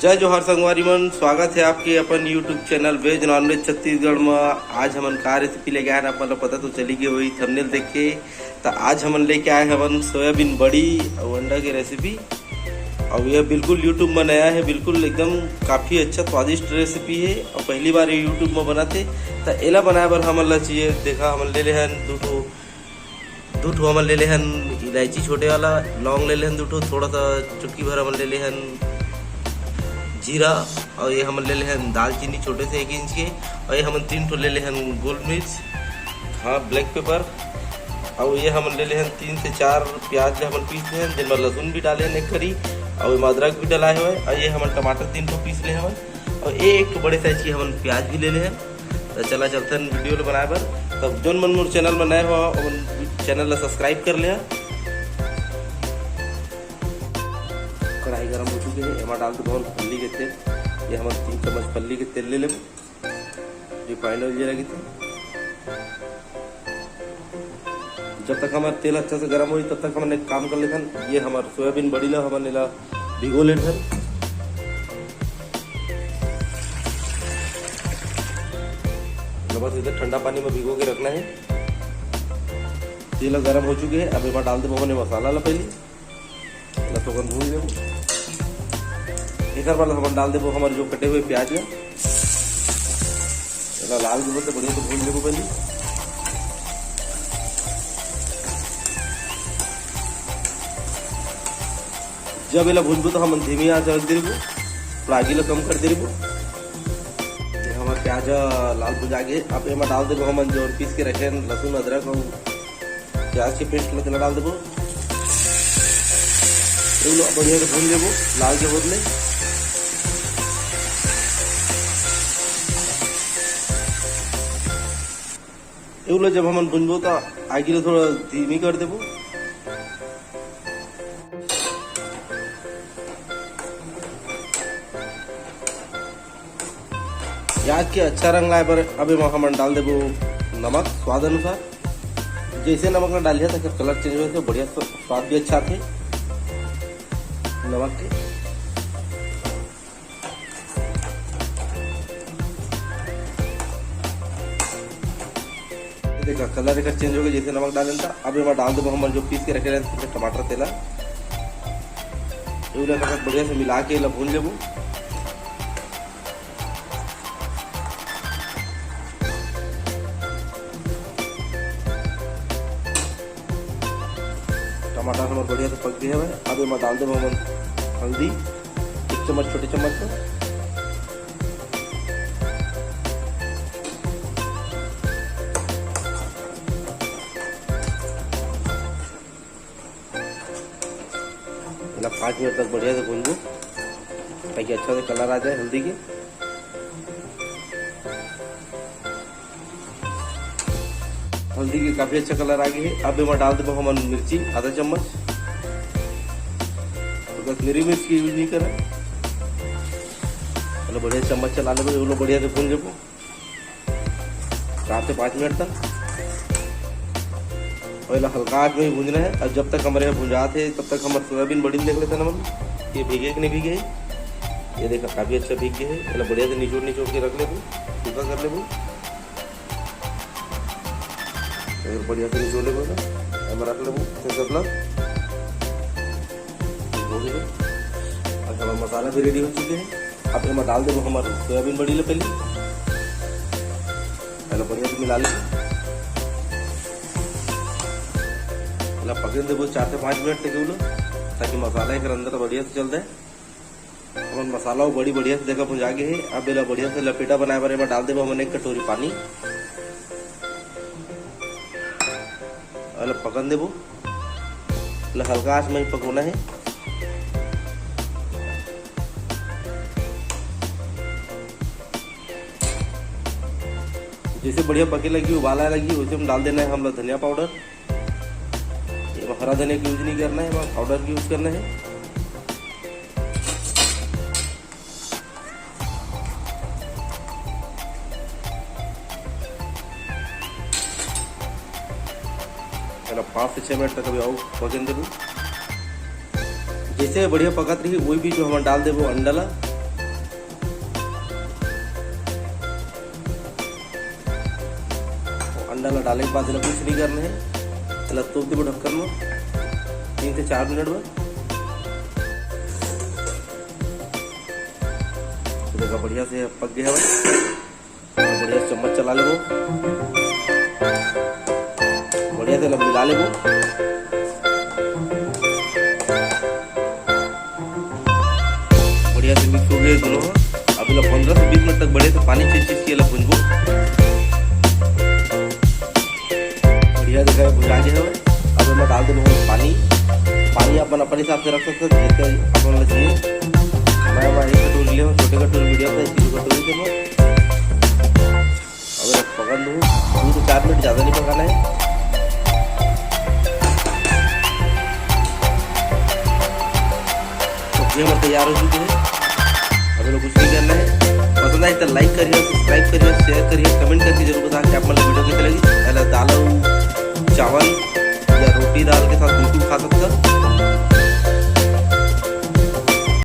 जय जोहार संगवारी मन, स्वागत है आपके अपन YouTube channel veg non veg Chhattisgarh में। आज हमन का रेसिपी लेके आए हैं, अपन पता तो चली गई हुई थंबनेल देख के। तो आज हमन लेके आए हैं सोयाबीन बड़ी और अंडा की रेसिपी। और यह बिल्कुल यूट्यूब में नया है, बिल्कुल एकदम काफ़ी अच्छा स्वादिष्ट रेसिपी है और पहली बार ये यूट्यूब में बनाते। तो एला बनाए बर हमन ला चाहिए, देखा हमन ले हैं दो ठो हमन ले हैं इलायची छोटे वाला, लौंग ले हैं 2 ठो, थोड़ा सा चुटकी भर हमन ले हैं जीरा, और ये हम ले हैं दालचीनी छोटे से 1 इंच के, और ये हम 3 ठो ले हैं गोल मिर्च, हाँ ब्लैक पेपर, और ये हम ले हैं 3 से 4 प्याज हम पीस ले हैं, जिनमें लहसुन भी डाले हैं 1 करी, और अदरक भी डाला है। और ये हम टमाटर 3 ठो पीस ले हैं, और एक बड़े साइज की हम प्याज भी ले हैं। तो चला चलते हैं वीडियो बनाए बर। तब जो मन मोर चैनल में नए हो चैनल ला सब्सक्राइब कर लिया। कढ़ाई गरम हो चुकी है, एमा डाल दो फल्ली के तेल। ये हम 3 चम्मच फल्ली के तेल ले लें, रिफाइंड ऑयल जीरा की तेल। जब तक हमारा तेल अच्छा से गर्म हो तब तक हमने एक काम कर लेते। ये हमारे सोयाबीन बड़ी ला हमने ला भिगो ले बस इधर ठंडा पानी में भिगो के रखना है। तेल गरम हो चुके हैं, अब एक बार डाल दे हमने मसाला ला पहले तो भून ले। एक बार हम डाल दे हमारे जो कटे हुए प्याज है लाल भी होते बढ़िया से भून ले पहले। जब इला भूनबो तो हम धीमी आंच रख दे, थोड़ा आगी ला कम कर दे। हमारे प्याज लाल भुजा गए, अब एमा डाल दे हम जो पीस के रखे लहसुन अदरक और प्याज के पेस्ट में डाल देबो। बढ़िया से भून लेबो लाल के बदले। एगुलो जब हम भूनबो तो आगे ला थोड़ा धीमी कर देबो। प्याज के अच्छा रंग लाए पर अब हम डाल देबो नमक स्वाद अनुसार। जैसे नमक ना डालिए ताकि कलर चेंज हो तो बढ़िया स्वाद भी अच्छा थे नमक के। देखा कलर एक चेंज हो गया जैसे नमक डाले था। अब ये डाल दो हम जो पीस के रखे रहते टमाटर तेला, बढ़िया से मिला के भून लेबो। टमाटर हमारे बढ़िया से पक गया है। अब मैं डाल देंगे हम हल्दी 1 चम्मच छोटे चम्मच में, ना 5 मिनट तक बढ़िया से भून दो ताकि अच्छा से कलर आ जाए हल्दी के। हल्दी की काफी अच्छा कलर आ गई है। अब मैं डाल देंगे हम मिर्ची आधा चम्मच, तो कश्मीरी मिर्च की यूज नहीं करें। चलो बढ़िया चम्मच चला ले, वो बढ़िया से भून लेबो 4 से 5 मिनट तक। पहले हल्का आग में ही भूनना है। और जब तक हमारे यहाँ भुंजाते तब तक हमारे सोयाबीन बड़ी देख लेते हैं हम ये भीगे कि नहीं भीगे। ये देखा काफी अच्छा भीग गए है। पहले बढ़िया से निचोड़ के रख लेबो, सूखा कर लेबो। बढ़िया से निचोड़ लेबो ना रख लेबो सब। अच्छा मसाला भी रेडी हो चुके हैं। अब हम डाल देबो हमारे सोयाबीन बड़ी ले पहले बढ़िया से मिला लेबो। पकड़ देबो 4 से 5 मिनट तक ताकि मसाला एक अंदर बढ़िया से चल जाए। हम मसाला बड़ी बढ़िया से देखा भुंजा के है। अब इला बढ़िया से लपेटा बनाए बारे में डाल देबो हमने 1 कटोरी पानी, पकन देबो। हल्का आंच में ही पकोना है। जैसे बढ़िया पके लगी उबाला लगी वैसे हम डाल देना है हम धनिया पाउडर। हरा धनिया की यूज नहीं करना है, पाउडर की यूज करना है। चलो 5 से 6 मिनट तक अभी आओ पकने देबो। जैसे बढ़िया पकत रही वही भी जो हम डाल देबो अंडा ला अंडा ला डाले के बाद इला कुछ नहीं करना है, इला तोप देबो ढक्कन में 3 से 4 मिनट में। देखा बढ़िया से पक गया है, बढ़िया से चम्मच चला लेबो, बढ़िया से मिला लेबो। बढ़िया से मिक्स हो गया दोनों। अब इला 15 से 20 मिनट तक बढ़िया से पानी चीज के भुनबो। बढ़िया देखा भुजा गया है। अब मैं डाल देना पानी अपन अपने हिसाब से रख सकते हो, जितने अपन चाहिए। मैं एक कटोरी ले, छोटे कटोरी मीडियम साइज की कटोरी से मैं अब पकड़ लूँ। 2 से 4 मिनट ज़्यादा नहीं पकाना है। सब्जी हमारी तैयार हो चुकी है, अब लोग कुछ नहीं करना है। पसंद आए तो लाइक करिए, सब्सक्राइब करिए, शेयर करिए, कमेंट करके जरूर बताएं कि आप मतलब वीडियो कैसी लगी। पहले दाल चावल या रोटी दाल के साथ बिल्कुल खा सकते हो।